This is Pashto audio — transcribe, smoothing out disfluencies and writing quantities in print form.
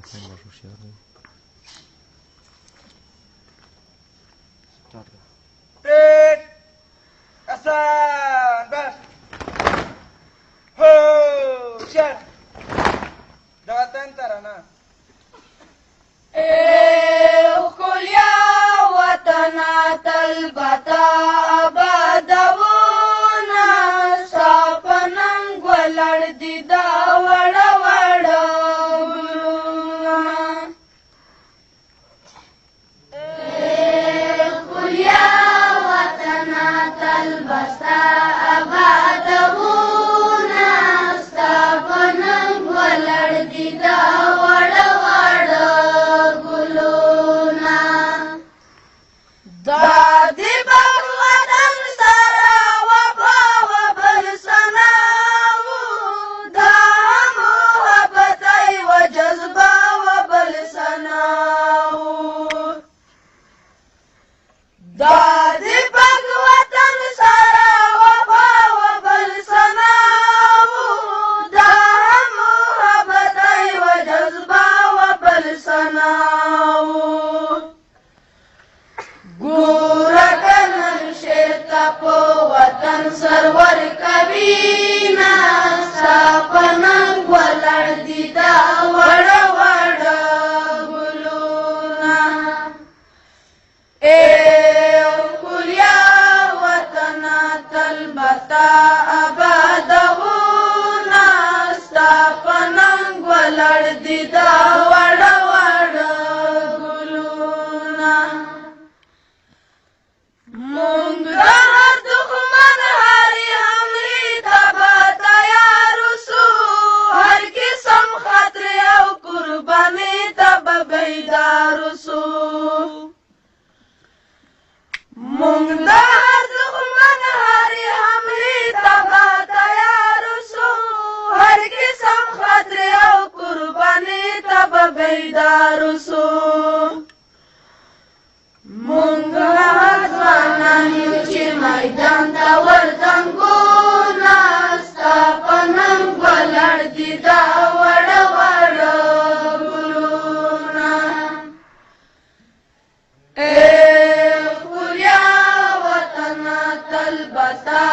Akan baru siaran. Start. Break. Asan. Bas. Ho. Share. Datan tarana. قل يا وطنات البتا آبادونا ساپننگ ولړ دي دا وړ وړ قل يا وطنات البتا آبادونا ساپننگ ولړ دي دا وړ دادی بغوطن سرا وفا وبل سناو دا محبتای و جذبا وبل سناو دادی بغوطن سرا وفا وبل سناو دا محبتای و جذبا وبل سناو ګورکنن شیرتا په وطن سرور کبینا ساپننګ ولړ دي دا وړ وړ ګلونا قل يا وطنات البتا آبادونا ساپننګ ولړ دي دا وړ وړ ګلونا مونږ هر دښمن هرې حملې ته به تیار سو هر قسم خطر او قربانۍ ته به بیدار سو مونږ د هر دښمن هرې حملې ته به تیار سو هر قسم خطر او قربانۍ ته به بیدار سو مونږ ځوانان یو چې میدان ته ورځنګونه ستا په ننګ ولاړ دي دا وړ وړ ګلونه قل یا وطنات البتا